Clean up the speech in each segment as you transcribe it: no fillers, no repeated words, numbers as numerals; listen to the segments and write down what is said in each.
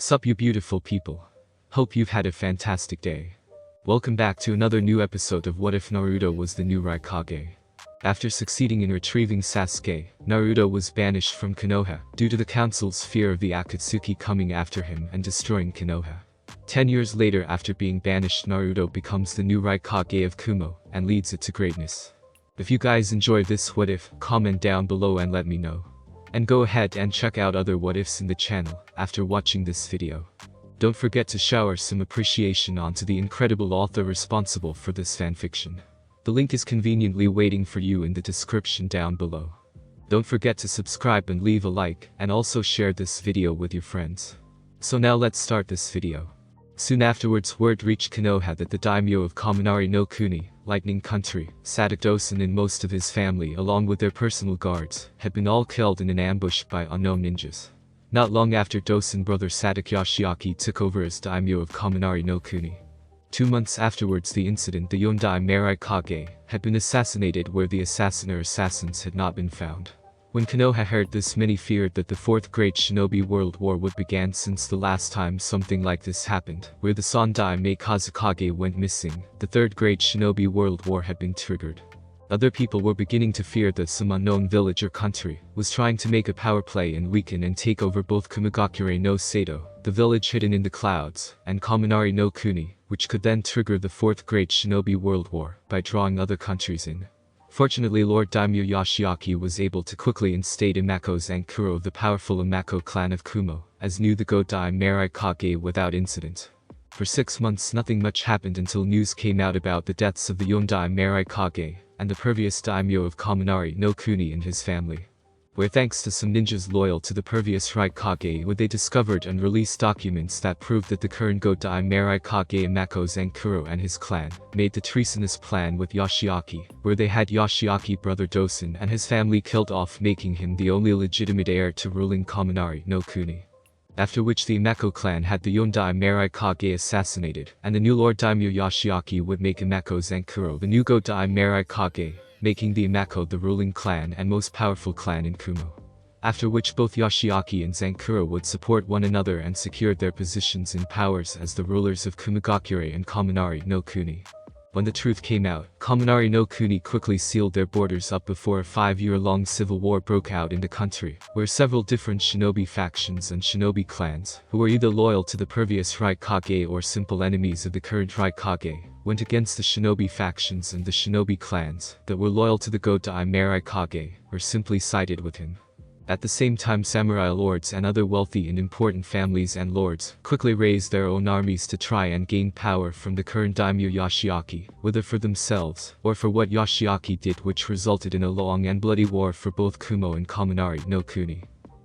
Sup you beautiful people. Hope you've had a fantastic day. Welcome back to another new episode of What If Naruto Was the New Raikage. After succeeding in retrieving Sasuke, Naruto was banished from Konoha due to the council's fear of the Akatsuki coming after him and destroying Konoha. 10 years later, after being banished, Naruto becomes the new Raikage of Kumo and leads it to greatness. If you guys enjoy this what if, comment down below and let me know. And go ahead and check out other what ifs in the channel after watching this video. Don't forget to shower some appreciation onto the incredible author responsible for this fanfiction. The link is conveniently waiting for you in the description down below. Don't forget to subscribe and leave a like, and also share this video with your friends. So now let's start this video. Soon afterwards, word reached Konoha that the daimyo of Konoha no Kuni, Lightning Country, Sasuke Dosen and most of his family along with their personal guards, had been all killed in an ambush by unknown ninjas. Not long after, Dosen brother Sasuke Yoshiaki took over as daimyo of Konoha no Kuni. 2 months afterwards, the incident, the Yondai Raikage, had been assassinated where the assassin or assassins had not been found. When Konoha heard this, many feared that the Fourth Great Shinobi World War would begin, since the last time something like this happened, where the Sondai Kazukage went missing, the Third Great Shinobi World War had been triggered. Other people were beginning to fear that some unknown village or country was trying to make a power play and weaken and take over both Kumagakure no Sato, the village hidden in the clouds, and Konoha no Kuni, which could then trigger the Fourth Great Shinobi World War by drawing other countries in. Fortunately, Lord Daimyo Yoshiaki was able to quickly instate Imako Zankuro of the powerful Imako clan of Kumo as new the Godai Raikage without incident. For 6 months nothing much happened until news came out about the deaths of the Yondai Raikage and the previous daimyo of Konoha no Kuni and his family. Where thanks to some ninjas loyal to the previous Raikage, they discovered and released documents that proved that the current Godai Raikage Imako Zankuro and his clan made the treasonous plan with Yoshiaki, where they had Yoshiaki brother Dosen and his family killed off, making him the only legitimate heir to ruling Konoha no Kuni. After which the Imako clan had the Yondai Raikage assassinated, and the new Lord Daimyo Yoshiaki would make Imako Zankuro the new Godai Raikage, making the Imako the ruling clan and most powerful clan in Kumo. After which both Yoshiaki and Zankuro would support one another and secured their positions in powers as the rulers of Kumagakure and Konoha no Kuni. When the truth came out, Konoha no Kuni quickly sealed their borders up before a 5-year-long civil war broke out in the country, where several different shinobi factions and shinobi clans, who were either loyal to the previous Raikage or simple enemies of the current Raikage, went against the shinobi factions, and the shinobi clans that were loyal to the Godai Raikage or simply sided with him. At the same time, samurai lords and other wealthy and important families and lords quickly raised their own armies to try and gain power from the current daimyo Yoshiaki, whether for themselves or for what Yoshiaki did, which resulted in a long and bloody war for both Kumo and Konoha no Kuni.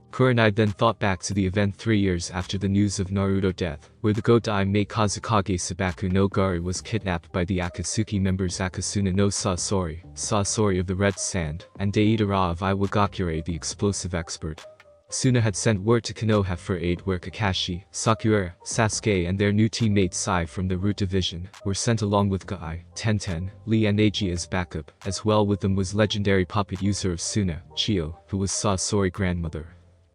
Kurenai then thought back to the event 3 years after the news of Naruto's death, where the Godai Kazukage Sabaku no Gari was kidnapped by the Akatsuki members Akasuna no Sasori of the Red Sand, and Deidara of Iwagakure the explosive expert. Suna had sent word to Konoha for aid, where Kakashi, Sakura, Sasuke and their new teammate Sai from the Root Division were sent along with Gai, Tenten, Lee and Eiji as backup. As well with them was legendary puppet user of Suna, Chio, who was Sasori's grandmother.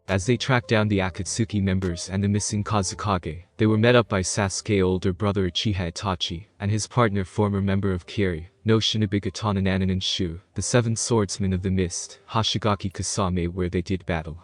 As they tracked down the Akatsuki members and the missing Kazukage, they were met up by Sasuke's older brother Uchiha Itachi, and his partner, former member of Kiri, no Shinobi Katana Nanan Shu, the 7 swordsmen of the mist, Hoshigaki Kasame, where they did battle.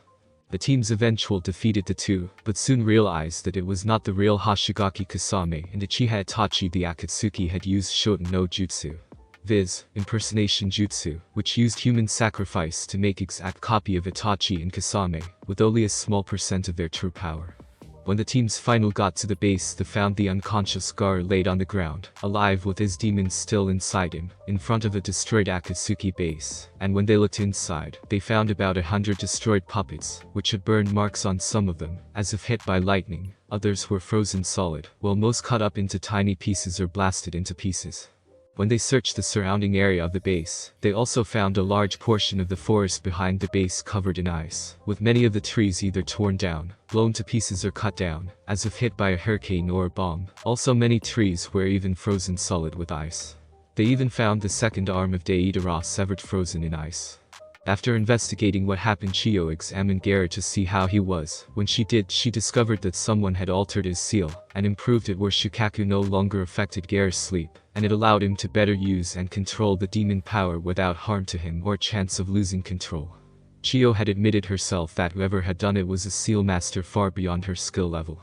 The team's eventual defeated the two, but soon realized that it was not the real Hoshigaki Kasame, and Uchiha Itachi the Akatsuki had used Shoten no Jutsu, viz., impersonation jutsu, which used human sacrifice to make exact copy of Itachi and Kasame, with only a small % of their true power. When the teams finally got to the base, they found the unconscious Gar laid on the ground, alive with his demons still inside him, in front of a destroyed Akatsuki base, and when they looked inside, they found about 100 destroyed puppets, which had burned marks on some of them, as if hit by lightning. Others were frozen solid, while most cut up into tiny pieces or blasted into pieces. When they searched the surrounding area of the base, they also found a large portion of the forest behind the base covered in ice, with many of the trees either torn down, blown to pieces or cut down, as if hit by a hurricane or a bomb. Also many trees were even frozen solid with ice. They even found the second arm of Deidara severed, frozen in ice. After investigating what happened, Chiyo examined Gaara to see how he was. When she did, she discovered that someone had altered his seal, and improved it where Shukaku no longer affected Gaara's sleep, and it allowed him to better use and control the demon power without harm to him or chance of losing control. Chiyo had admitted herself that whoever had done it was a seal master far beyond her skill level.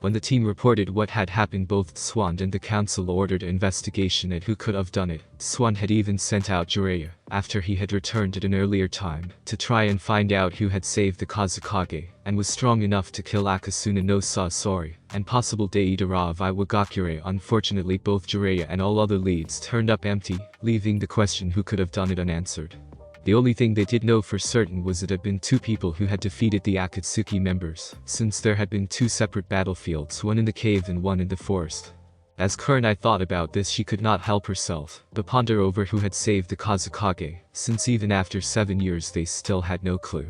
When the team reported what had happened, both Swan and the council ordered an investigation at who could have done it. Swan had even sent out Jiraiya, after he had returned at an earlier time, to try and find out who had saved the Kazekage, and was strong enough to kill Akasuna no Sasori, and possible Deidara of Iwagakure. Unfortunately, both Jiraiya and all other leads turned up empty, leaving the question who could have done it unanswered. The only thing they did know for certain was it had been two people who had defeated the Akatsuki members, since there had been two separate battlefields, one in the cave and one in the forest. As Kurenai thought about this, she could not help herself but ponder over who had saved the Kazekage, since even after 7 years they still had no clue.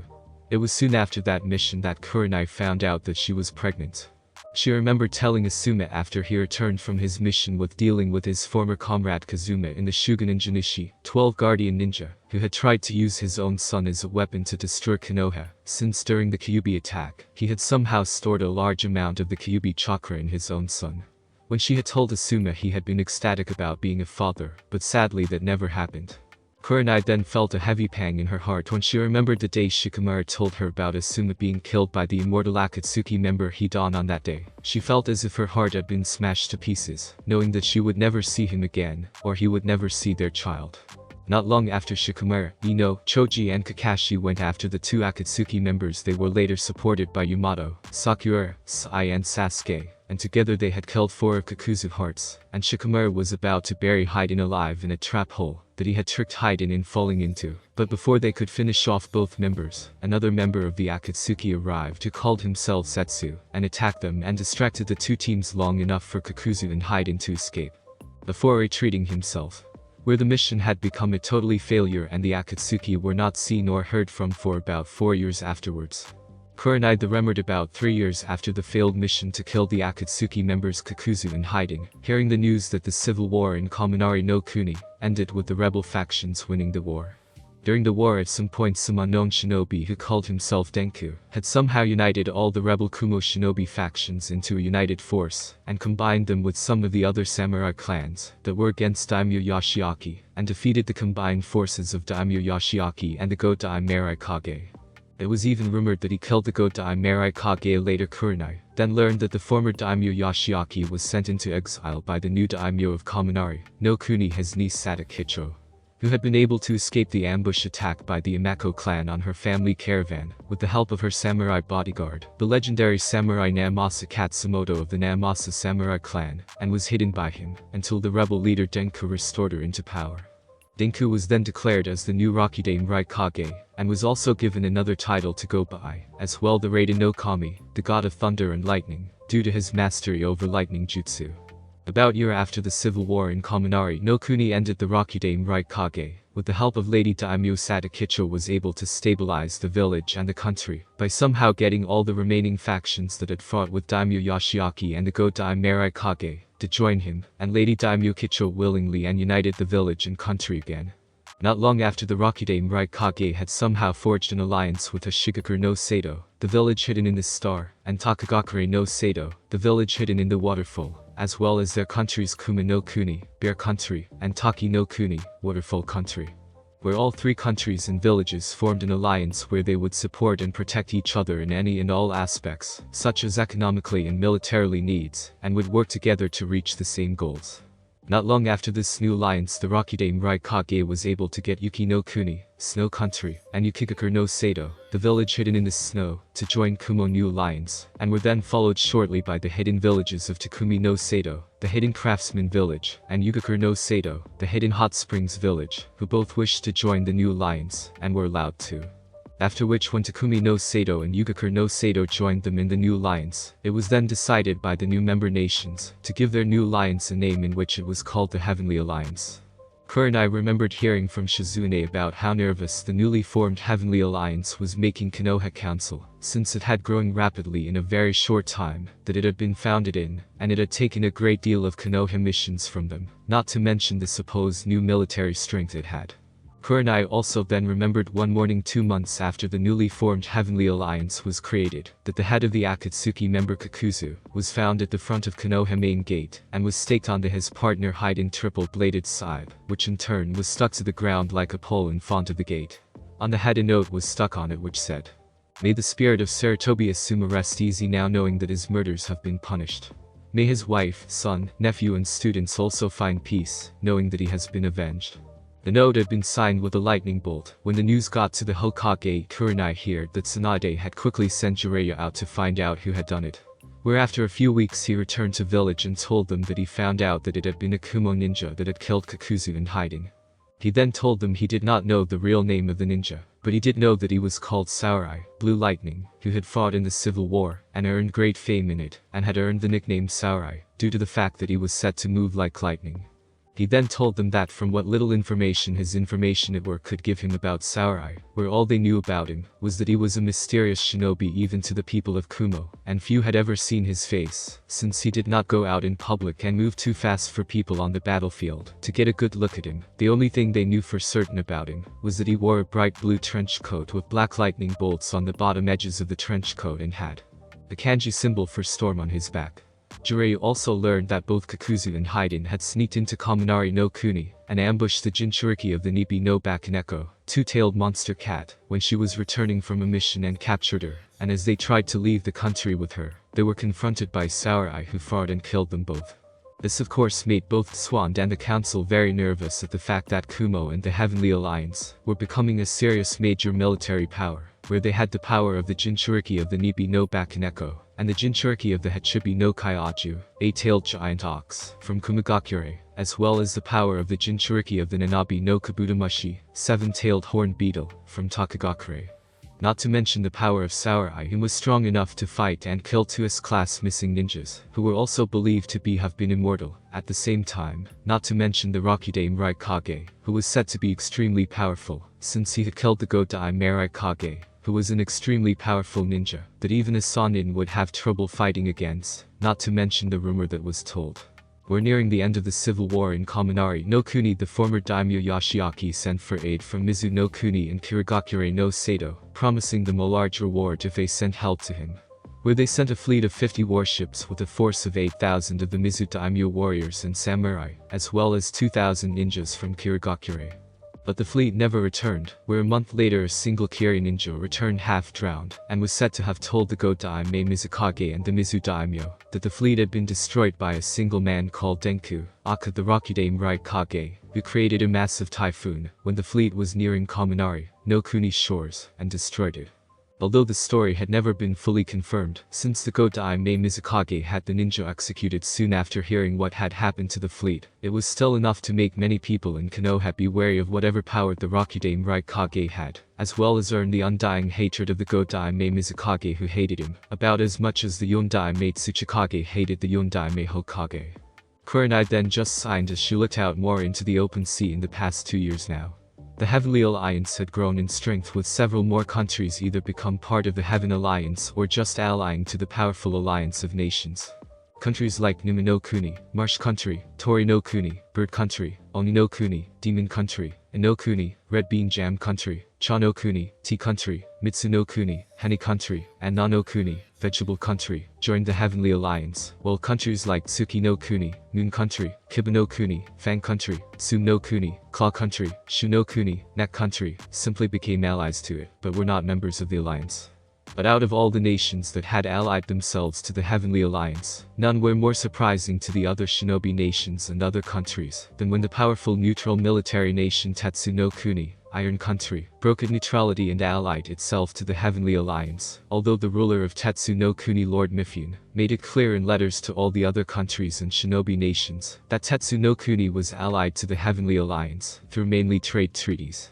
It was soon after that mission that Kurenai found out that she was pregnant. She remembered telling Asuma after he returned from his mission with dealing with his former comrade Kazuma in the Shugenin Jinishi, 12 Guardian Ninja, who had tried to use his own son as a weapon to destroy Konoha, since during the Kyuubi attack, he had somehow stored a large amount of the Kyuubi chakra in his own son. When she had told Asuma, he had been ecstatic about being a father, but sadly that never happened. Kurenai then felt a heavy pang in her heart when she remembered the day Shikamaru told her about Asuma being killed by the immortal Akatsuki member Hidan on that day. She felt as if her heart had been smashed to pieces, knowing that she would never see him again, or he would never see their child. Not long after Shikamaru, Ino, Choji and Kakashi went after the two Akatsuki members. They were later supported by Yamato, Sakura, Sai and Sasuke, and together they had killed 4 of Kakuzu's hearts, and Shikamaru was about to bury Hidan alive in a trap hole that he had tricked Hidan in falling into. But before they could finish off both members, another member of the Akatsuki arrived who called himself Setsu, and attacked them and distracted the two teams long enough for Kakuzu and Hidan to escape, before retreating himself. Where the mission had become a totally failure and the Akatsuki were not seen or heard from for about 4 years afterwards. Kurenai remembered about 3 years after the failed mission to kill the Akatsuki members Kakuzu and Hidan, hearing the news that the civil war in Kaminari no Kuni ended with the rebel factions winning the war. During the war, at some point, some unknown shinobi who called himself Denku had somehow united all the rebel Kumo shinobi factions into a united force, and combined them with some of the other samurai clans that were against Daimyo Yoshiaki, and defeated the combined forces of Daimyo Yoshiaki and the Godai Raikage. It was even rumored that he killed the Godai Raikage. Later, Kurenai then learned that the former Daimyo Yoshiaki was sent into exile by the new Daimyo of Kaminari no Kuni, his niece Sadakicho, who had been able to escape the ambush attack by the Imako clan on her family caravan, with the help of her samurai bodyguard, the legendary samurai Namasa Katsumoto of the Namasa samurai clan, and was hidden by him, until the rebel leader Denku restored her into power. Denku was then declared as the new Rakudame Raikage, and was also given another title to go by, as well, the Raiden no Kami, the god of thunder and lightning, due to his mastery over lightning jutsu. About a year after the civil war in Kaminari no Kuni ended, the Rakudame Raikage, with the help of Lady Daimyo Sadakicho, was able to stabilize the village and the country by somehow getting all the remaining factions that had fought with Daimyo Yoshiaki and the Godai Raikage to join him, and Lady Daimyo Kicho willingly and united the village and country again. Not long after, the Rakudame Raikage had somehow forged an alliance with Ashigakure no Sato, the village hidden in the star, and Takagakure no Sato, the village hidden in the waterfall, as well as their countries Kuma no Kuni, Bear Country, and Taki no Kuni, Waterfall Country, where all 3 countries and villages formed an alliance where they would support and protect each other in any and all aspects, such as economically and militarily needs, and would work together to reach the same goals. Not long after this new alliance, the Rakudame Raikage was able to get Yuki no Kuni, Snow Country, and Yukigakure no Sato, the village hidden in the snow, to join Kumo new alliance, and were then followed shortly by the hidden villages of Takumi no Sato, the hidden craftsman village, and Yugakure no Sato, the hidden hot springs village, who both wished to join the new alliance, and were allowed to. After which, when Takumi no Sato and Yugakure no Sato joined them in the new alliance, it was then decided by the new member nations to give their new alliance a name, in which it was called the Heavenly Alliance. Kurenai remembered hearing from Shizune about how nervous the newly formed Heavenly Alliance was making Konoha Council, since it had grown rapidly in a very short time that it had been founded in, and it had taken a great deal of Konoha missions from them, not to mention the supposed new military strength it had. Kurenai also then remembered one morning 2 months after the newly formed Heavenly Alliance was created, that the head of the Akatsuki member Kakuzu was found at the front of Konoha main gate and was staked onto his partner hiding triple-bladed scythe, which in turn was stuck to the ground like a pole in front of the gate. On the head a note was stuck on it which said, "May the spirit of Saratobi Asuma rest easy now knowing that his murders have been punished. May his wife, son, nephew and students also find peace, knowing that he has been avenged." The note had been signed with a lightning bolt. When the news got to the Hokage, Kurenai heard that Tsunade had quickly sent Jiraiya out to find out who had done it. Where after a few weeks he returned to village and told them that he found out that it had been a Kumo ninja that had killed Kakuzu in hiding. He then told them he did not know the real name of the ninja, but he did know that he was called Samurai, Blue Lightning, who had fought in the Civil War and earned great fame in it, and had earned the nickname Samurai due to the fact that he was said to move like lightning. He then told them that from what little information his information network could give him about Samurai, where all they knew about him was that he was a mysterious shinobi even to the people of Kumo, and few had ever seen his face, since he did not go out in public and move too fast for people on the battlefield to get a good look at him. The only thing they knew for certain about him was that he wore a bright blue trench coat with black lightning bolts on the bottom edges of the trench coat and had the kanji symbol for storm on his back. Jiraiya also learned that both Kakuzu and Haiden had sneaked into Kaminari no Kuni and ambushed the Jinchuriki of the Nibi no Bakaneko, two-tailed monster cat, when she was returning from a mission and captured her, and as they tried to leave the country with her, they were confronted by Samurai who fought and killed them both. This of course made both Swan and the council very nervous at the fact that Kumo and the Heavenly Alliance were becoming a serious major military power, where they had the power of the Jinchuriki of the Nibi no Bakaneko, and the Jinchuriki of the Hachibi no Kaiaju, eight-tailed giant ox, from Kumagakure, as well as the power of the Jinchuriki of the Nanabi no Kabutamashi, seven-tailed horned beetle, from Takagakure. Not to mention the power of Samurai who was strong enough to fight and kill 2 S-class missing ninjas, who were also believed to have been immortal, at the same time, not to mention the Rakudame Raikage, who was said to be extremely powerful, since he had killed the Godai Raikage, who was an extremely powerful ninja, that even a Sanin would have trouble fighting against, not to mention the rumor that was told. We're nearing the end of the civil war in Kaminari no Kuni. The former daimyo Yoshiaki sent for aid from Mizu no Kuni and Kirigakure no Sato, promising them a large reward if they sent help to him. Where they sent a fleet of 50 warships with a force of 8,000 of the Mizu daimyo warriors and samurai, as well as 2,000 ninjas from Kirigakure. But the fleet never returned, where a month later a single Kiri ninja returned half-drowned, and was said to have told the Godai Mizukage and the Mizu daimyo that the fleet had been destroyed by a single man called Denku, aka the Rakudame Raikage, who created a massive typhoon when the fleet was nearing Kaminari no Kuni's shores, and destroyed it. Although the story had never been fully confirmed, since the Godai Mizukage had the ninja executed soon after hearing what had happened to the fleet, it was still enough to make many people in Konoha be wary of whatever power the Rakudame Raikage had, as well as earn the undying hatred of the Godai Mizukage who hated him, about as much as the Yondai Tsuchikage hated the Yondai Hokage. Kurenai then just signed as she looked out more into the open sea in the past 2 years now. The Heavenly Alliance had grown in strength with several more countries either become part of the Heaven Alliance or just allying to the powerful alliance of nations. Countries like Numa no Kuni, Marsh Country, Tori no Kuni, Bird Country, Oni no Kuni, Demon Country, Ino Kuni, Red Bean Jam Country, Cha no Kuni, Tea Country, Mitsu no Kuni, Honey Country, and Na no Kuni, Vegetable Country, joined the Heavenly Alliance, while countries like Tsuki no Kuni, Moon Country, Kiba no Kuni, Fang Country, Sum no Kuni, Claw Country, Shu no Kuni, Neck Country, simply became allies to it, but were not members of the alliance. But out of all the nations that had allied themselves to the Heavenly Alliance, none were more surprising to the other shinobi nations and other countries than when the powerful neutral military nation Tetsu no Kuni, Iron Country, brokered neutrality and allied itself to the Heavenly Alliance, although the ruler of Tetsu no Kuni Lord Mifune made it clear in letters to all the other countries and shinobi nations that Tetsu no Kuni was allied to the Heavenly Alliance through mainly trade treaties.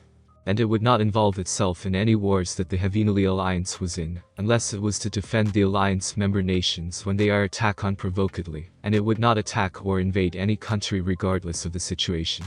And it would not involve itself in any wars that the Heavenly Alliance was in, unless it was to defend the Alliance member nations when they are attacked unprovokedly, and it would not attack or invade any country regardless of the situation.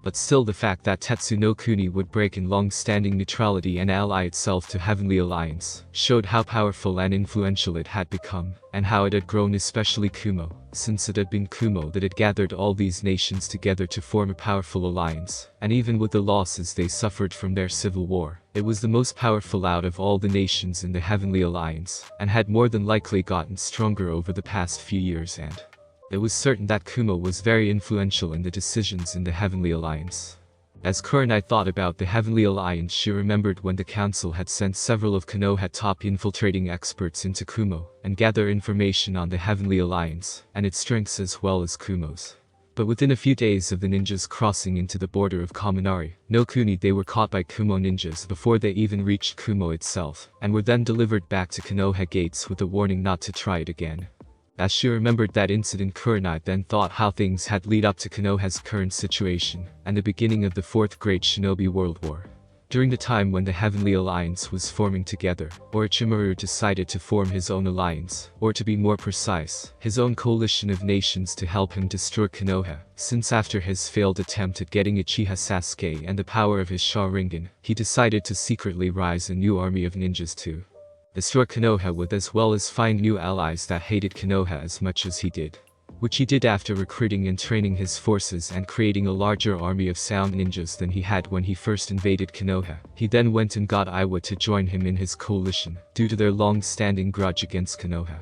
But still, the fact that Tetsu no Kuni would break in long-standing neutrality and ally itself to Heavenly Alliance showed how powerful and influential it had become, and how it had grown, especially Kumo, since it had been Kumo that had gathered all these nations together to form a powerful alliance, and even with the losses they suffered from their civil war, it was the most powerful out of all the nations in the Heavenly Alliance, and had more than likely gotten stronger over the past few years, and it was certain that Kumo was very influential in the decisions in the Heavenly Alliance. As Kurenai thought about the Heavenly Alliance, she remembered when the council had sent several of Konoha top infiltrating experts into Kumo and gather information on the Heavenly Alliance and its strengths as well as Kumo's. But within a few days of the ninjas crossing into the border of Kaminari no Kuni, they were caught by Kumo ninjas before they even reached Kumo itself, and were then delivered back to Konoha gates with a warning not to try it again. As she remembered that incident, Kurenai then thought how things had led up to Konoha's current situation, and the beginning of the Fourth Great Shinobi World War. During the time when the Heavenly Alliance was forming together, Orochimaru decided to form his own alliance, or to be more precise, his own coalition of nations to help him destroy Konoha, since after his failed attempt at getting Uchiha Sasuke and the power of his Sharingan, he decided to secretly rise a new army of ninjas to destroy Konoha with, as well as find new allies that hated Konoha as much as he did. Which he did after recruiting and training his forces and creating a larger army of sound ninjas than he had when he first invaded Konoha. He then went and got Iwa to join him in his coalition, due to their long-standing grudge against Konoha.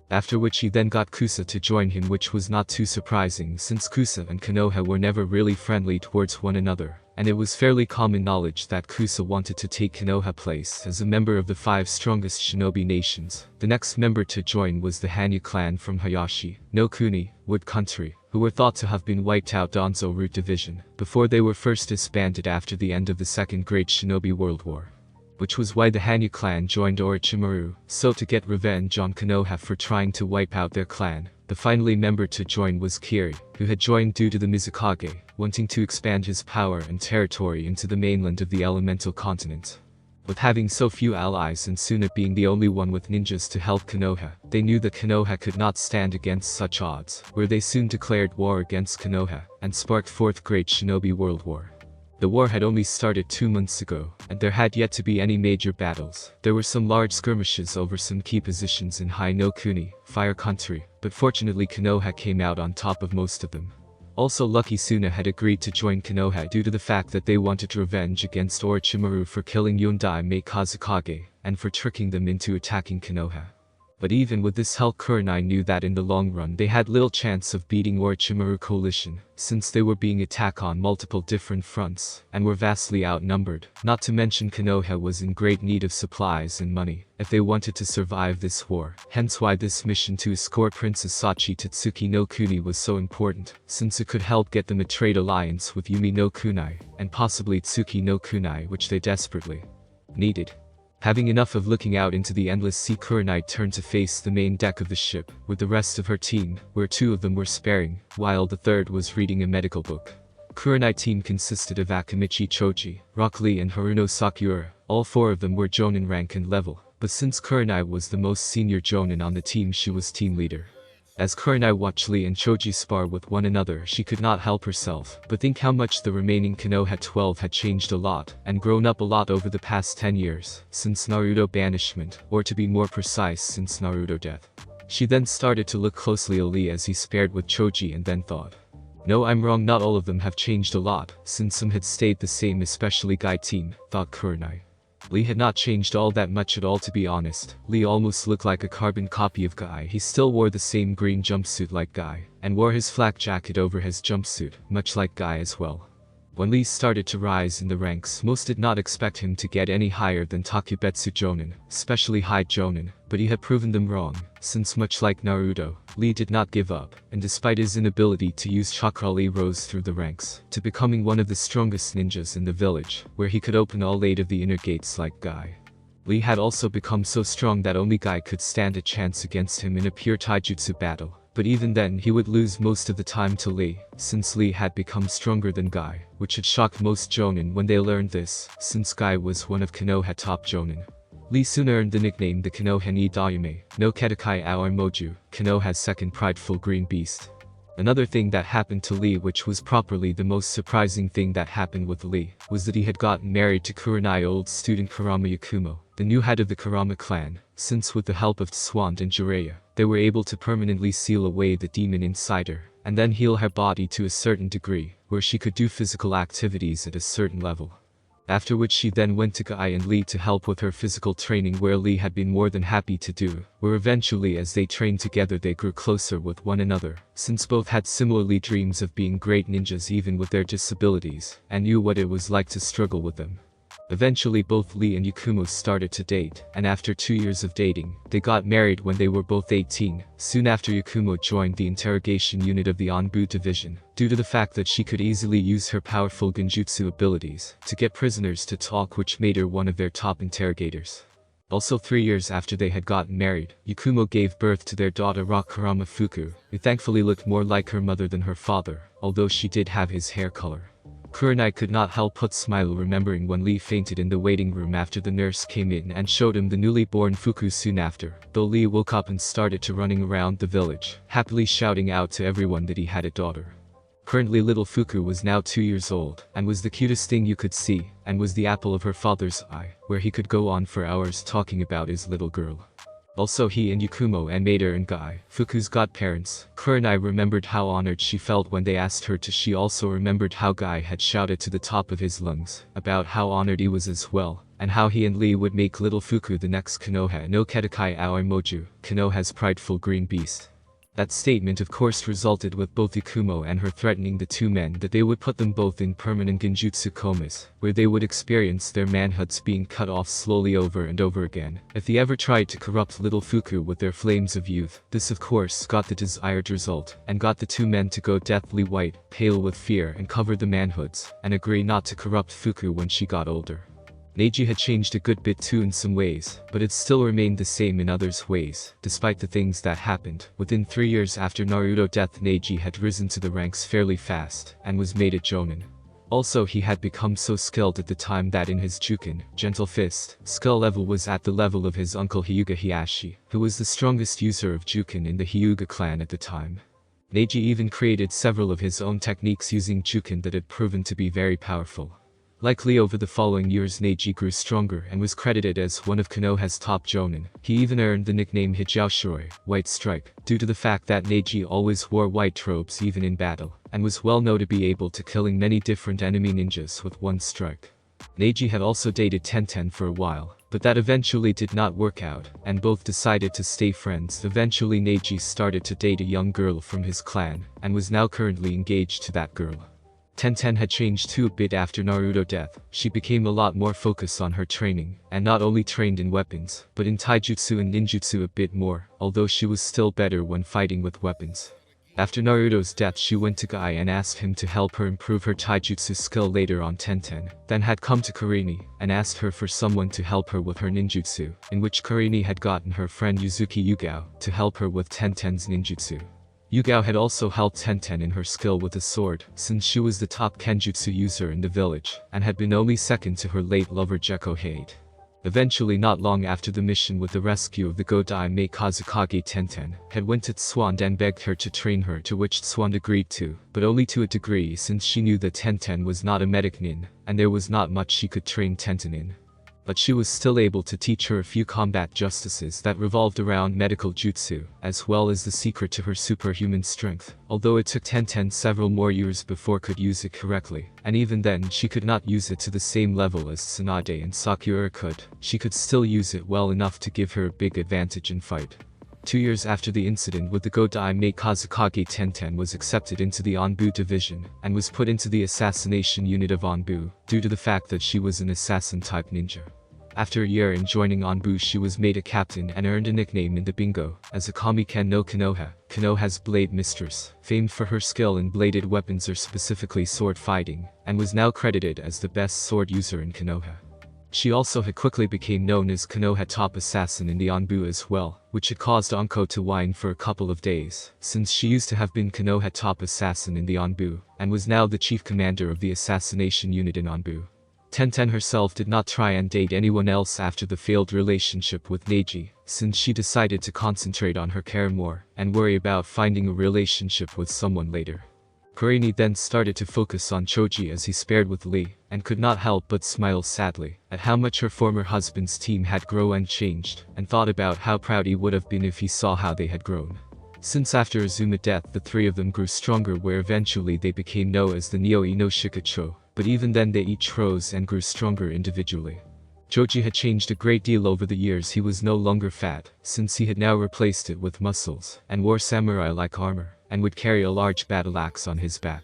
After which he then got Kusa to join him, which was not too surprising since Kusa and Konoha were never really friendly towards one another, and it was fairly common knowledge that Kusa wanted to take Konoha place as a member of the 5 strongest shinobi nations. The next member to join was the Hanyu clan from Hayashi no Kuni, Wood Country, who were thought to have been wiped out Danzo Root Division, before they were first disbanded after the end of the Second Great Shinobi World War. Which was why the Hanyu clan joined Orochimaru, so to get revenge on Konoha for trying to wipe out their clan. The finally member to join was Kiri, who had joined due to the Mizukage, wanting to expand his power and territory into the mainland of the elemental continent. With having so few allies and Suna being the only one with ninjas to help Konoha, they knew that Konoha could not stand against such odds, where they soon declared war against Konoha, and sparked Fourth Great Shinobi World War. The war had only started 2 months ago, and there had yet to be any major battles. There were some large skirmishes over some key positions in Hai no Kuni, Fire Country, but fortunately Konoha came out on top of most of them. Also, lucky Suna had agreed to join Konoha due to the fact that they wanted revenge against Orochimaru for killing Yondai Mei Kazukage, and for tricking them into attacking Konoha. But even with this help, Kurenai knew that in the long run they had little chance of beating Orochimaru coalition, since they were being attacked on multiple different fronts, and were vastly outnumbered. Not to mention Konoha was in great need of supplies and money, if they wanted to survive this war. Hence why this mission to escort Princess Sachi Tatsuki no Kuni was so important, since it could help get them a trade alliance with Yumi no Kunai, and possibly Tsuki no Kunai, which they desperately needed. Having enough of looking out into the endless sea, Kurenai turned to face the main deck of the ship, with the rest of her team, where 2 of them were sparing, while the third was reading a medical book. Kurenai team consisted of Akamichi Choji, Rock Lee and Haruno Sakura. All 4 of them were Jonin rank and level, but since Kurenai was the most senior Jonin on the team, she was team leader. As Kurenai watched Lee and Choji spar with one another, she could not help herself but think how much the remaining Konoha 12 had changed a lot, and grown up a lot over the past 10 years, since Naruto banishment, or to be more precise, since Naruto death. She then started to look closely at Lee as he sparred with Choji and then thought, "No, I'm wrong, not all of them have changed a lot, since some had stayed the same, especially Guy team," thought Kurenai. Lee had not changed all that much at all, to be honest. Lee almost looked like a carbon copy of Guy. He still wore the same green jumpsuit like Guy, and wore his flak jacket over his jumpsuit, much like Guy as well. When Lee started to rise in the ranks, most did not expect him to get any higher than Takubetsu Jonin, especially High Jonin, but he had proven them wrong, since much like Naruto, Lee did not give up, and despite his inability to use chakra, Lee rose through the ranks, to becoming one of the strongest ninjas in the village, where he could open all 8 of the inner gates like Guy. Lee had also become so strong that only Guy could stand a chance against him in a pure taijutsu battle. But even then he would lose most of the time to Lee, since Lee had become stronger than Guy, which had shocked most Jonin when they learned this, since Guy was one of Konoha top Jonin. Lee soon earned the nickname the Konoha ni Dayume, no Kedakai Aoar Moju, Konoha's second prideful green beast. Another thing that happened to Lee, which was properly the most surprising thing that happened with Lee, was that he had gotten married to Kurenai old student Kurama Kumo, the new head of the Kurama clan, since with the help of Tswand and Jiraiya, they were able to permanently seal away the demon inside her, and then heal her body to a certain degree, where she could do physical activities at a certain level. After which she then went to Guy and Lee to help with her physical training, where Lee had been more than happy to do, where eventually as they trained together they grew closer with one another, since both had similarly dreams of being great ninjas even with their disabilities, and knew what it was like to struggle with them. Eventually both Lee and Yakumo started to date, and after 2 years of dating, they got married when they were both 18. Soon after, Yakumo joined the interrogation unit of the Anbu division, due to the fact that she could easily use her powerful genjutsu abilities to get prisoners to talk, which made her one of their top interrogators. Also 3 years after they had gotten married, Yakumo gave birth to their daughter Rakurama Fuku, who thankfully looked more like her mother than her father, although she did have his hair color. Kurenai could not help but smile remembering when Lee fainted in the waiting room after the nurse came in and showed him the newly born Fuku soon after, though Lee woke up and started to running around the village, happily shouting out to everyone that he had a daughter. Currently little Fuku was now 2 years old, and was the cutest thing you could see, and was the apple of her father's eye, where he could go on for hours talking about his little girl. Also he and Yakumo and Mater and Guy, Fuku's godparents, Kurenai remembered how honored she felt when they asked her to. She also remembered how Guy had shouted to the top of his lungs about how honored he was as well, and how he and Lee would make little Fuku the next Konoha no Kedakai Aoi Moju, Konoha's prideful green beast. That statement of course resulted with both Yakumo and her threatening the two men that they would put them both in permanent genjutsu comas, where they would experience their manhoods being cut off slowly over and over again, if they ever tried to corrupt little Fuku with their flames of youth. This of course got the desired result, and got the two men to go deathly white, pale with fear, and cover the manhoods, and agree not to corrupt Fuku when she got older. Neji had changed a good bit too in some ways, but it still remained the same in others ways, despite the things that happened. Within 3 years after Naruto death, Neji had risen to the ranks fairly fast, and was made a jonin. Also he had become so skilled at the time that in his Juken, Gentle Fist, skill level was at the level of his uncle Hyuga Hiashi, who was the strongest user of Juken in the Hyuga clan at the time. Neji even created several of his own techniques using Juken that had proven to be very powerful. Likely over the following years Neji grew stronger and was credited as one of Konoha's top jonin. He even earned the nickname Hijiaoshiroi, White Stripe, due to the fact that Neji always wore white robes even in battle, and was well known to be able to killing many different enemy ninjas with one strike. Neji had also dated Tenten for a while, but that eventually did not work out, and both decided to stay friends. Eventually Neji started to date a young girl from his clan, and was now currently engaged to that girl. Tenten had changed too a bit after Naruto death. She became a lot more focused on her training, and not only trained in weapons, but in taijutsu and ninjutsu a bit more, although she was still better when fighting with weapons. After Naruto's death she went to Guy and asked him to help her improve her taijutsu skill later on. Tenten then had come to Karini, and asked her for someone to help her with her ninjutsu, in which Karini had gotten her friend Yuzuki Yugao to help her with Tenten's ninjutsu. Yugao had also helped Tenten in her skill with a sword, since she was the top kenjutsu user in the village, and had been only second to her late lover Gekko Hade. Eventually, not long after the mission with the rescue of the Godai Mei Kazukage, Tenten had went to Tswand and begged her to train her, to which Tswand agreed to, but only to a degree, since she knew that Tenten was not a medic nin, and there was not much she could train Tenten in. But she was still able to teach her a few combat justices that revolved around medical jutsu, as well as the secret to her superhuman strength, although it took Tenten several more years before could use it correctly, and even then she could not use it to the same level as Tsunade and Sakura could. She could still use it well enough to give her a big advantage in fight. 2 years after the incident with the Godai Mei Kazukage, Tenten was accepted into the Anbu division, and was put into the assassination unit of Anbu, due to the fact that she was an assassin-type ninja. After a year in joining Anbu she was made a captain and earned a nickname in the bingo as Akamiken no Konoha, Konoha's blade mistress, famed for her skill in bladed weapons or specifically sword fighting, and was now credited as the best sword user in Konoha. She also had quickly became known as Konoha top assassin in the Anbu as well, which had caused Anko to whine for a couple of days, since she used to have been Konoha top assassin in the Anbu, and was now the chief commander of the assassination unit in Anbu. Tenten herself did not try and date anyone else after the failed relationship with Neji, since she decided to concentrate on her career more and worry about finding a relationship with someone later. Kurini then started to focus on Choji as he spared with Lee, and could not help but smile sadly at how much her former husband's team had grown and changed, and thought about how proud he would have been if he saw how they had grown. Since after Azuma's death the three of them grew stronger, where eventually they became known as the Neo-Ino Shikacho, but even then they each rose and grew stronger individually. Choji had changed a great deal over the years. He was no longer fat, since he had now replaced it with muscles, and wore samurai-like armor, and would carry a large battle axe on his back.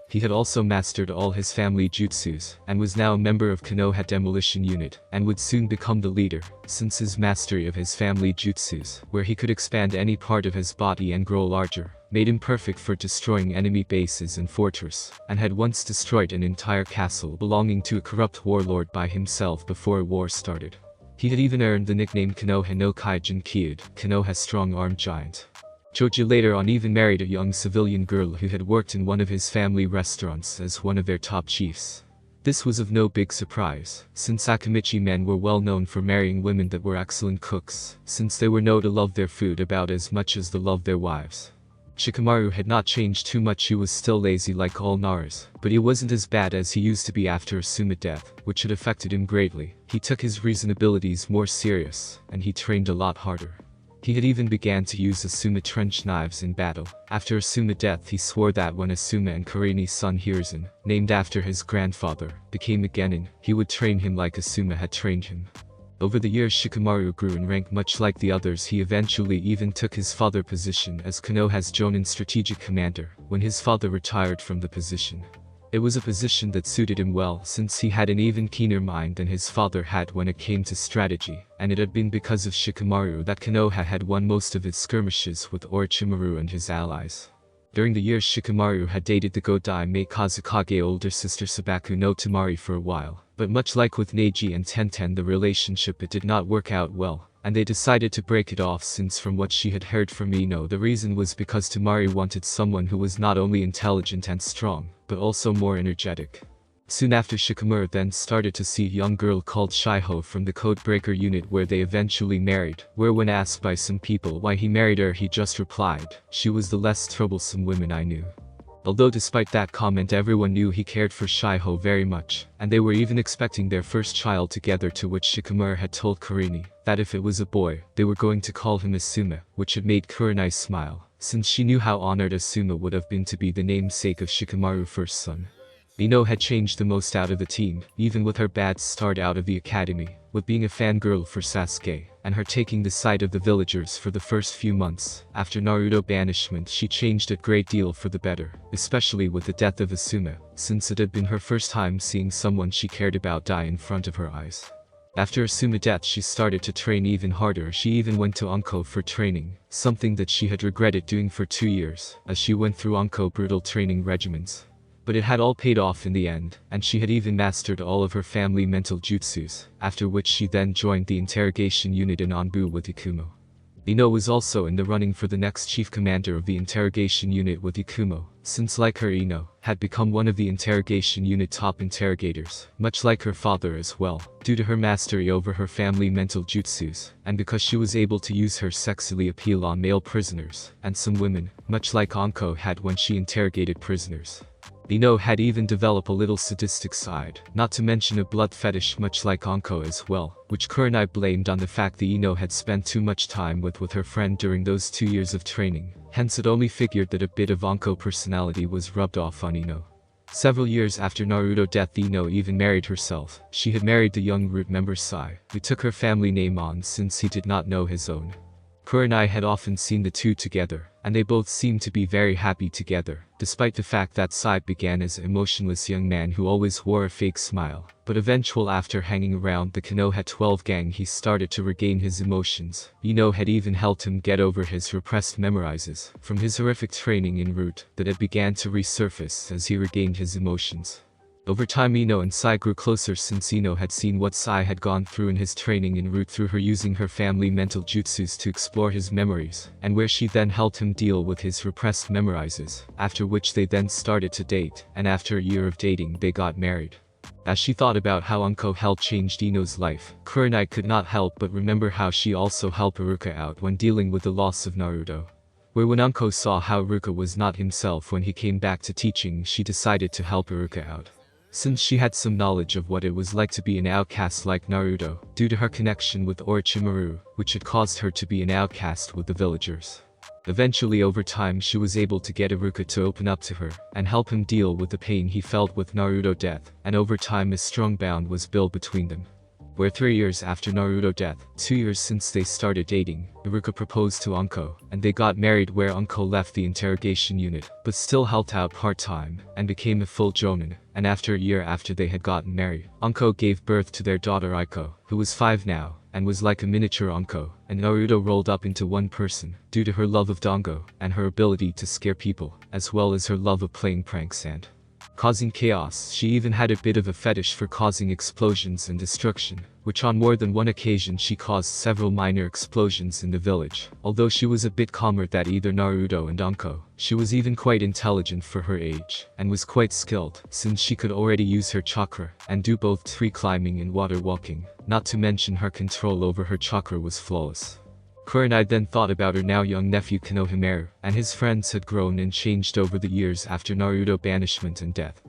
He had also mastered all his family jutsus, and was now a member of Konoha Demolition Unit, and would soon become the leader, since his mastery of his family jutsus, where he could expand any part of his body and grow larger, made him perfect for destroying enemy bases and fortress, and had once destroyed an entire castle belonging to a corrupt warlord by himself before a war started. He had even earned the nickname Konoha no Kaijin Kyud, Konoha strong-armed giant. Choji later on even married a young civilian girl who had worked in one of his family restaurants as one of their top chiefs. This was of no big surprise, since Akamichi men were well known for marrying women that were excellent cooks, since they were known to love their food about as much as they loved their wives. Shikamaru had not changed too much. He was still lazy like all Naras, but he wasn't as bad as he used to be after Asuma's death, which had affected him greatly. He took his reasonabilities more serious, and he trained a lot harder. He had even began to use Asuma trench knives in battle. After Asuma's death he swore that when Asuma and Kurini's son Hiruzen, named after his grandfather, became a genin, he would train him like Asuma had trained him. Over the years Shikamaru grew in rank much like the others. He eventually even took his father's position as Konoha's Jonin strategic commander, when his father retired from the position. It was a position that suited him well, since he had an even keener mind than his father had when it came to strategy, and it had been because of Shikamaru that Konoha had won most of its skirmishes with Orochimaru and his allies. During the years Shikamaru had dated the Godai Mei Kazukage older sister Sabaku no Tamari for a while, but much like with Neji and Tenten, the relationship did not work out well, and they decided to break it off, since from what she had heard from Ino the reason was because Tamari wanted someone who was not only intelligent and strong, but also more energetic. Soon after Shikamaru then started to see a young girl called Shiho from the Codebreaker unit, where they eventually married, where when asked by some people why he married her he just replied, "She was the less troublesome woman I knew." Although despite that comment everyone knew he cared for Shiho very much, and they were even expecting their first child together, to which Shikamaru had told Kurini that if it was a boy, they were going to call him Asuma, which had made Kurini smile, since she knew how honored Asuma would have been to be the namesake of Shikamaru's first son. Ino had changed the most out of the team, even with her bad start out of the academy, with being a fangirl for Sasuke, and her taking the side of the villagers for the first few months. After Naruto banishment she changed a great deal for the better, especially with the death of Asuma, since it had been her first time seeing someone she cared about die in front of her eyes. After Asuma's death she started to train even harder. She even went to Anko for training, something that she had regretted doing for 2 years, as she went through Anko brutal training regimens. But it had all paid off in the end, and she had even mastered all of her family mental jutsus, after which she then joined the interrogation unit in Anbu with Ikumo. Ino was also in the running for the next chief commander of the interrogation unit with Ikumo, since like her Ino had become one of the interrogation unit top interrogators, much like her father as well, due to her mastery over her family mental jutsus, and because she was able to use her sexily appeal on male prisoners, and some women, much like Anko had when she interrogated prisoners. Ino had even developed a little sadistic side, not to mention a blood fetish much like Anko as well, which Kurenai blamed on the fact that Ino had spent too much time with her friend during those 2 years of training, hence it only figured that a bit of Anko personality was rubbed off on Ino. Several years after Naruto's death Ino even married herself. She had married the young root member Sai, who took her family name on since he did not know his own. Kurenai had often seen the two together, and they both seemed to be very happy together, despite the fact that Sai began as an emotionless young man who always wore a fake smile, but eventually after hanging around the Konoha 12 gang he started to regain his emotions. Ino had even helped him get over his repressed memorizes from his horrific training en route that had began to resurface as he regained his emotions. Over time Ino and Sai grew closer since Ino had seen what Sai had gone through in his training en route through her using her family mental jutsus to explore his memories, and where she then helped him deal with his repressed memorizes, after which they then started to date, and after a year of dating they got married. As she thought about how Anko helped change Ino's life, Kurenai could not help but remember how she also helped Iruka out when dealing with the loss of Naruto. Where when Anko saw how Iruka was not himself when he came back to teaching, she decided to help Iruka out. Since she had some knowledge of what it was like to be an outcast like Naruto, due to her connection with Orochimaru, which had caused her to be an outcast with the villagers. Eventually over time she was able to get Iruka to open up to her, and help him deal with the pain he felt with Naruto's death, and over time a strong bond was built between them. Where 3 years after Naruto's death, 2 years since they started dating, Iruka proposed to Anko, and they got married where Anko left the interrogation unit, but still helped out part-time, and became a full jonin, and after a year after they had gotten married, Anko gave birth to their daughter Aiko, who was 5 now, and was like a miniature Anko, and Naruto rolled up into one person, due to her love of Dango, and her ability to scare people, as well as her love of playing pranks and causing chaos. She even had a bit of a fetish for causing explosions and destruction, which on more than one occasion she caused several minor explosions in the village. Although she was a bit calmer than either Naruto and Anko, she was even quite intelligent for her age, and was quite skilled, since she could already use her chakra, and do both tree climbing and water walking, not to mention her control over her chakra was flawless. Kurenai then thought about her now young nephew Konohamaru, and his friends had grown and changed over the years after Naruto's banishment and death.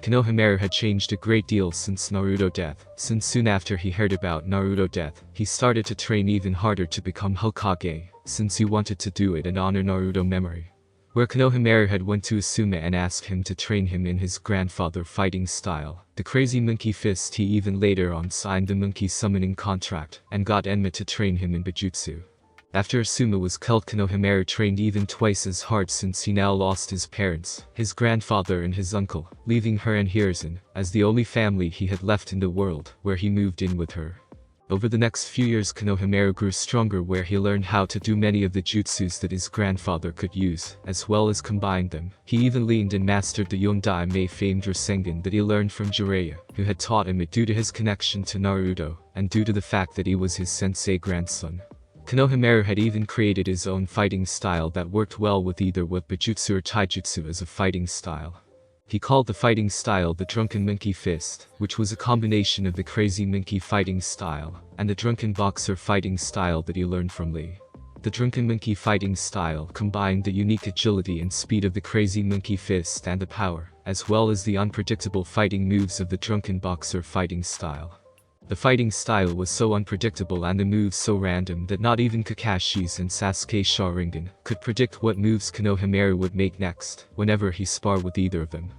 Konohamaru had changed a great deal since Naruto's death, since soon after he heard about Naruto's death, he started to train even harder to become Hokage, since he wanted to do it and honor Naruto's memory. Where Konohamaru had went to Asuma and asked him to train him in his grandfather fighting style, the crazy monkey fist. He even later on signed the monkey summoning contract, and got Enma to train him in Bujutsu. After Asuma was killed, Konohamaru trained even twice as hard since he now lost his parents, his grandfather and his uncle, leaving her and Hiruzen as the only family he had left in the world, where he moved in with her. Over the next few years Konohamaru grew stronger, where he learned how to do many of the jutsus that his grandfather could use, as well as combined them. He even leaned and mastered the Yondai famed Rasengan that he learned from Jiraiya, who had taught him it due to his connection to Naruto, and due to the fact that he was his sensei grandson. Konohamaru had even created his own fighting style that worked well with either with Bujutsu or Taijutsu as a fighting style. He called the fighting style the Drunken Monkey Fist, which was a combination of the Crazy Monkey fighting style, and the Drunken Boxer fighting style that he learned from Lee. The Drunken Monkey fighting style combined the unique agility and speed of the Crazy Monkey Fist and the power, as well as the unpredictable fighting moves of the Drunken Boxer fighting style. The fighting style was so unpredictable and the moves so random that not even Kakashi's and Sasuke's Sharingan could predict what moves Konohamaru would make next, whenever he sparred with either of them.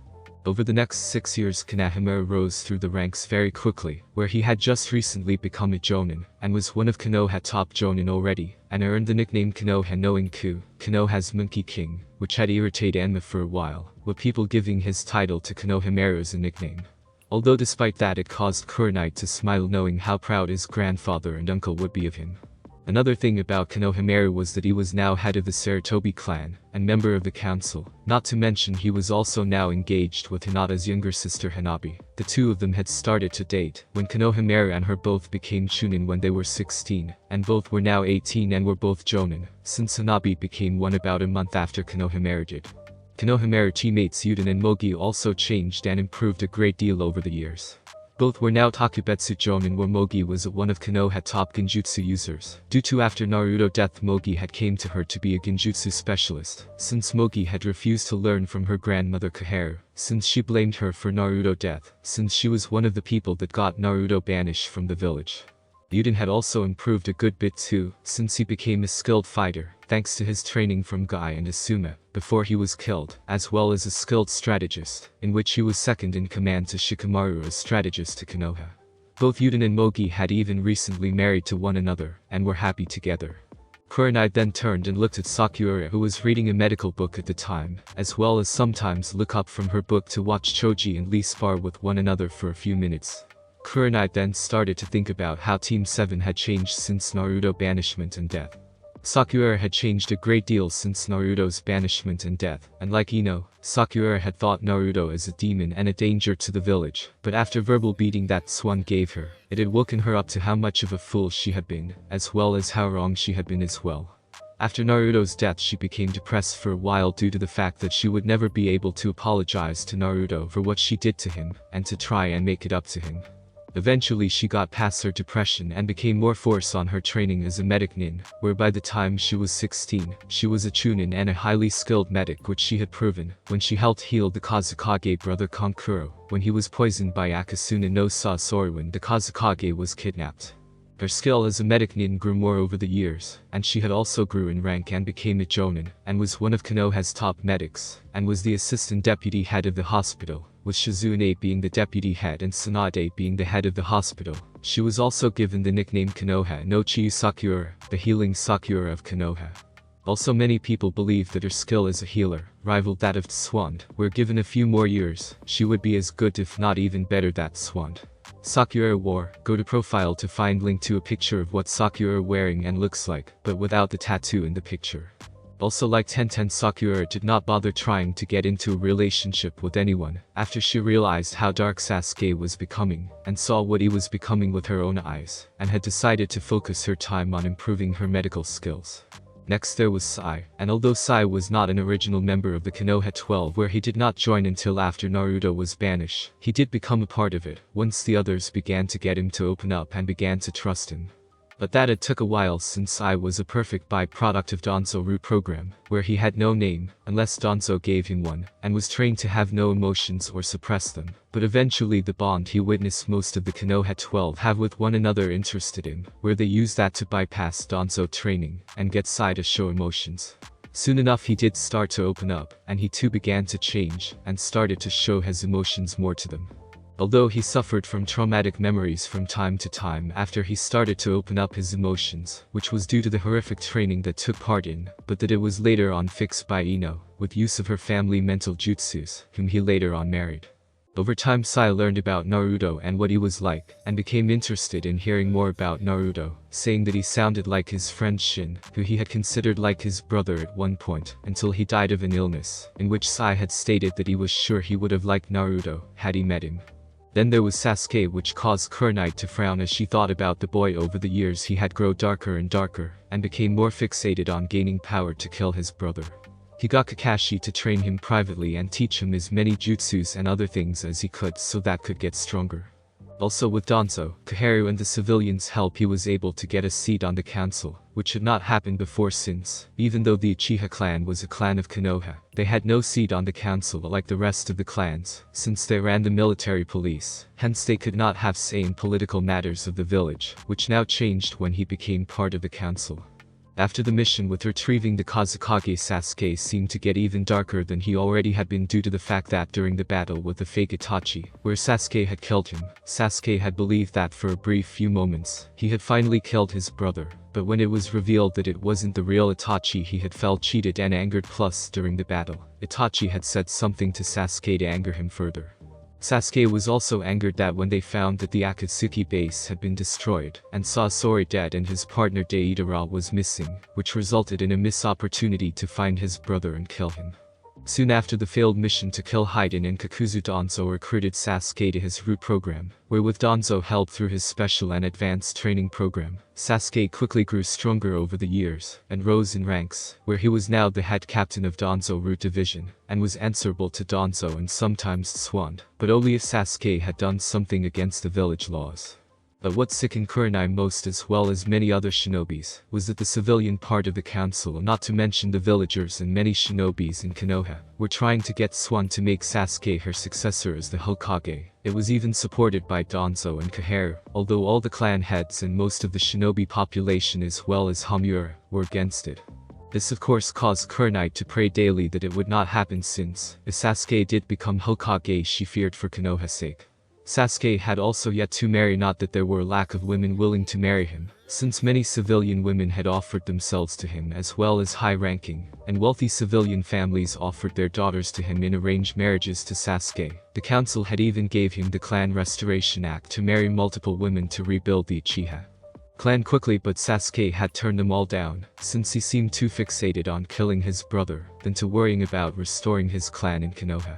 Over the next 6 years Konohamaru rose through the ranks very quickly, where he had just recently become a jonin, and was one of Konoha's top jonin already, and earned the nickname Konoha no Inku, Konoha's Monkey King, which had irritated Enma for a while, with people giving his title to Konohamaru as a nickname. Although despite that it caused Kurenai to smile knowing how proud his grandfather and uncle would be of him. Another thing about Konohamaru was that he was now head of the Sarutobi clan, and member of the council, not to mention he was also now engaged with Hinata's younger sister Hanabi. The two of them had started to date, when Konohamaru and her both became chunin when they were 16, and both were now 18 and were both jonin, since Hanabi became one about a month after Konohamaru did. Konohamaru teammates Yuden and Mogi also changed and improved a great deal over the years. Both were now Takubetsu jonin, where Mogi was one of Konoha's top genjutsu users, due to after Naruto's death Mogi had came to her to be a genjutsu specialist, since Mogi had refused to learn from her grandmother Koharu, since she blamed her for Naruto's death, since she was one of the people that got Naruto banished from the village. Yuden had also improved a good bit too, since he became a skilled fighter, thanks to his training from Guy and Asuma, before he was killed, as well as a skilled strategist, in which he was second in command to Shikamaru as strategist to Konoha. Both Yuden and Mogi had even recently married to one another, and were happy together. Kurenai then turned and looked at Sakura, who was reading a medical book at the time, as well as sometimes look up from her book to watch Choji and Lee spar with one another for a few minutes. Kurenai then started to think about how Team 7 had changed since Naruto's banishment and death. Sakura had changed a great deal since Naruto's banishment and death, and like Ino, Sakura had thought Naruto as a demon and a danger to the village, but after verbal beating that Swan gave her, it had woken her up to how much of a fool she had been, as well as how wrong she had been as well. After Naruto's death, she became depressed for a while due to the fact that she would never be able to apologize to Naruto for what she did to him, and to try and make it up to him. Eventually she got past her depression and became more focused on her training as a medic nin, where by the time she was 16, she was a chunin and a highly skilled medic, which she had proven when she helped heal the Kazukage brother Kankuro when he was poisoned by Akasuna no Sasori when the Kazukage was kidnapped. Her skill as a medic nin grew more over the years, and she had also grew in rank and became a jonin, and was one of Konoha's top medics, and was the assistant deputy head of the hospital, with Shizune being the deputy head and Tsunade being the head of the hospital. She was also given the nickname Konoha no Chiyu Sakura, the healing Sakura of Konoha. Also, many people believe that her skill as a healer rivaled that of Tswand, where given a few more years, she would be as good if not even better than Tswand. Sakura wore, go to profile to find link to a picture of what Sakura wearing and looks like, but without the tattoo in the picture. Also, like Tenten, Sakura did not bother trying to get into a relationship with anyone, after she realized how dark Sasuke was becoming, and saw what he was becoming with her own eyes, and had decided to focus her time on improving her medical skills. Next there was Sai, and although Sai was not an original member of the Konoha 12 where he did not join until after Naruto was banished, he did become a part of it once the others began to get him to open up and began to trust him. But that it took a while since Sai was a perfect byproduct of Danzo root program, where he had no name, unless Danzo gave him one, and was trained to have no emotions or suppress them. But eventually the bond he witnessed most of the Konoha 12 have with one another interested him, where they used that to bypass Danzo training, and get Sai to show emotions. Soon enough he did start to open up, and he too began to change, and started to show his emotions more to them. Although he suffered from traumatic memories from time to time after he started to open up his emotions, which was due to the horrific training that took part in, but that it was later on fixed by Ino, with use of her family mental jutsus, whom he later on married. Over time Sai learned about Naruto and what he was like, and became interested in hearing more about Naruto, saying that he sounded like his friend Shin, who he had considered like his brother at one point, until he died of an illness, in which Sai had stated that he was sure he would have liked Naruto, had he met him. Then there was Sasuke, which caused Kunai to frown as she thought about the boy. Over the years he had grown darker and darker, and became more fixated on gaining power to kill his brother. He got Kakashi to train him privately and teach him as many jutsus and other things as he could so that could get stronger. Also with Danzo, Koharu and the civilians' help he was able to get a seat on the council, which had not happened before since, even though the Uchiha clan was a clan of Konoha, they had no seat on the council like the rest of the clans, since they ran the military police, hence they could not have say in political matters of the village, which now changed when he became part of the council. After the mission with retrieving the Kazukage, Sasuke seemed to get even darker than he already had been due to the fact that during the battle with the fake Itachi, where Sasuke had killed him, Sasuke had believed that for a brief few moments, he had finally killed his brother, but when it was revealed that it wasn't the real Itachi he had felt cheated and angered. Plus during the battle, Itachi had said something to Sasuke to anger him further. Sasuke was also angered that when they found that the Akatsuki base had been destroyed, and saw Sori dead and his partner Deidara was missing, which resulted in a missed opportunity to find his brother and kill him. Soon after the failed mission to kill Haiden and Kakuzu, Danzo recruited Sasuke to his root program, where with Danzo help through his special and advanced training program, Sasuke quickly grew stronger over the years, and rose in ranks, where he was now the head captain of Danzo root division, and was answerable to Danzo and sometimes Tswand, but only if Sasuke had done something against the village laws. But what sickened Kunai most, as well as many other shinobis, was that the civilian part of the council, not to mention the villagers and many shinobis in Konoha, were trying to get Swan to make Sasuke her successor as the Hokage. It was even supported by Danzo and Koharu, although all the clan heads and most of the shinobi population as well as Hamura were against it. This of course caused Kunai to pray daily that it would not happen, since, if Sasuke did become Hokage, she feared for Konoha's sake. Sasuke had also yet to marry, not that there were a lack of women willing to marry him, since many civilian women had offered themselves to him, as well as high-ranking and wealthy civilian families offered their daughters to him in arranged marriages to Sasuke. The council had even gave him the Clan Restoration Act to marry multiple women to rebuild the Uchiha clan quickly, but Sasuke had turned them all down, since he seemed too fixated on killing his brother than to worrying about restoring his clan in Konoha.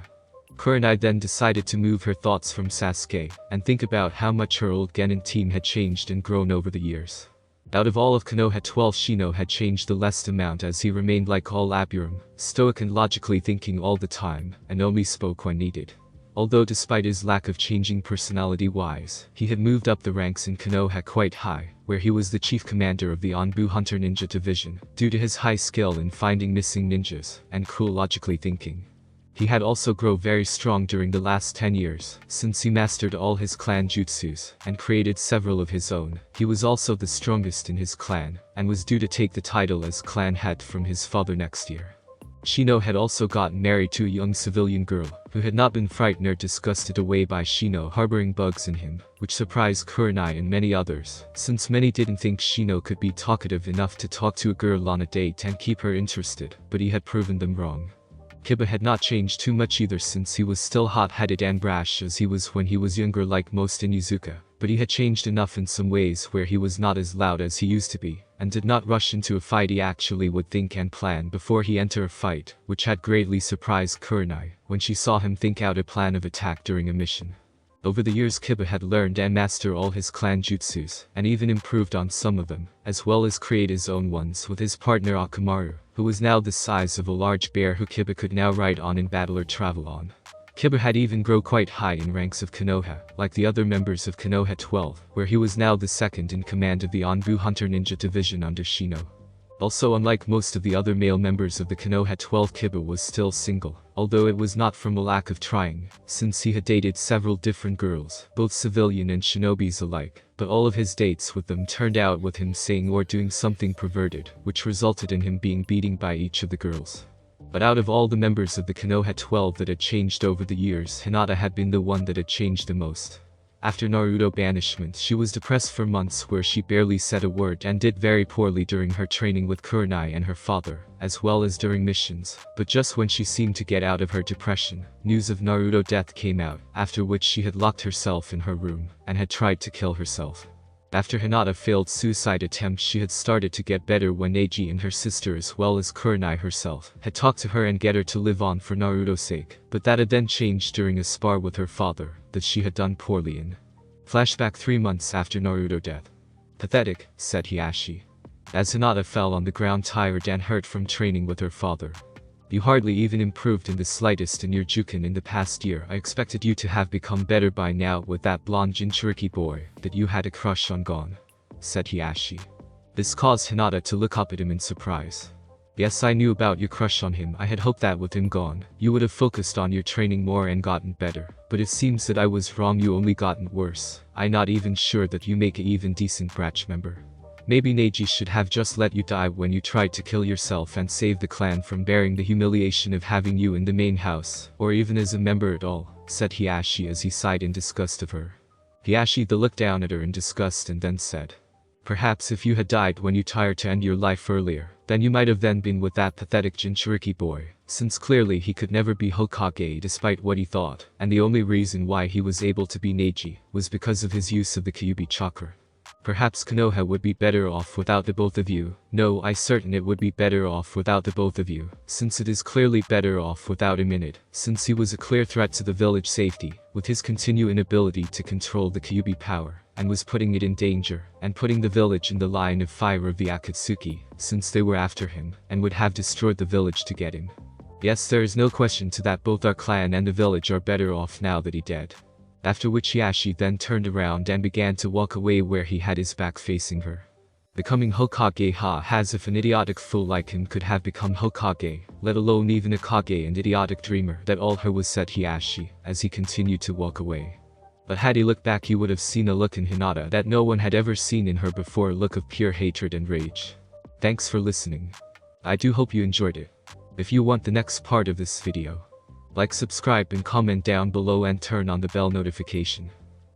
Kunai then decided to move her thoughts from Sasuke, and think about how much her old Genin team had changed and grown over the years. Out of all of Konoha 12, Shino had changed the least amount, as he remained like all Aburum, stoic and logically thinking all the time, and only spoke when needed. Although despite his lack of changing personality-wise, he had moved up the ranks in Konoha quite high, where he was the chief commander of the Anbu Hunter Ninja Division, due to his high skill in finding missing ninjas, and cool logically thinking. He had also grown very strong during the last 10 years, since he mastered all his clan jutsus, and created several of his own. He was also the strongest in his clan, and was due to take the title as clan head from his father next year. Shino had also gotten married to a young civilian girl, who had not been frightened or disgusted away by Shino harboring bugs in him, which surprised Kurenai and many others, since many didn't think Shino could be talkative enough to talk to a girl on a date and keep her interested, but he had proven them wrong. Kiba had not changed too much either, since he was still hot-headed and brash as he was when he was younger like most in Inuzuka, but he had changed enough in some ways where he was not as loud as he used to be, and did not rush into a fight. He actually would think and plan before he entered a fight, which had greatly surprised Kurenai when she saw him think out a plan of attack during a mission. Over the years, Kiba had learned and mastered all his clan jutsus, and even improved on some of them, as well as create his own ones with his partner Akamaru, who was now the size of a large bear who Kiba could now ride on in battle or travel on. Kiba had even grown quite high in ranks of Konoha, like the other members of Konoha 12, where he was now the second in command of the Anbu Hunter Ninja Division under Shino. Also, unlike most of the other male members of the Konoha 12, Kiba was still single, although it was not from a lack of trying, since he had dated several different girls, both civilian and shinobis alike, but all of his dates with them turned out with him saying or doing something perverted, which resulted in him being beaten by each of the girls. But out of all the members of the Konoha 12 that had changed over the years, Hinata had been the one that had changed the most. After Naruto banishment, she was depressed for months, where she barely said a word and did very poorly during her training with Kurenai and her father, as well as during missions. But just when she seemed to get out of her depression, news of Naruto's death came out, after which she had locked herself in her room, and had tried to kill herself. After Hinata failed suicide attempts, she had started to get better when Neji and her sister, as well as Kurenai herself, had talked to her and get her to live on for Naruto's sake, but that had then changed during a spar with her father, that she had done poorly in. Flashback 3 months after Naruto's death. Pathetic, said Hiashi, as Hinata fell on the ground tired and hurt from training with her father. You hardly even improved in the slightest in your Juken in the past year. I expected you to have become better by now with that blonde Jinchuriki boy that you had a crush on gone, said Hiashi. This caused Hinata to look up at him in surprise. Yes, I knew about your crush on him. I had hoped that with him gone, you would have focused on your training more and gotten better, but it seems that I was wrong. You only gotten worse. I'm not even sure that you make a even decent branch member. Maybe Neji should have just let you die when you tried to kill yourself and save the clan from bearing the humiliation of having you in the main house, or even as a member at all, said Hiashi as he sighed in disgust of her. Hiashi looked down at her in disgust and then said, perhaps if you had died when you tried to end your life earlier, then you might have then been with that pathetic Jinchuriki boy, since clearly he could never be Hokage despite what he thought, and the only reason why he was able to be Neji was because of his use of the Kyuubi chakra. Perhaps Konoha would be better off without the both of you. No, I certain it would be better off without the both of you, since it is clearly better off without him in it, since he was a clear threat to the village safety, with his continued inability to control the Kyuubi power, and was putting it in danger, and putting the village in the line of fire of the Akatsuki, since they were after him, and would have destroyed the village to get him. Yes, there is no question to that. Both our clan and the village are better off now that he's dead. After which Hiashi then turned around and began to walk away, where he had his back facing her. Becoming Hokage, as if an idiotic fool like him could have become Hokage, let alone even a Kage, an idiotic dreamer that all her was, said Hiashi, as he continued to walk away. But had he looked back, he would have seen a look in Hinata that no one had ever seen in her before, a look of pure hatred and rage. Thanks for listening. I do hope you enjoyed it. If you want the next part of this video, like, subscribe and comment down below and turn on the bell notification.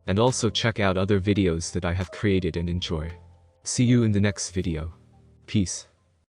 And also check out other videos that I have created and enjoy. See you in the next video. Peace.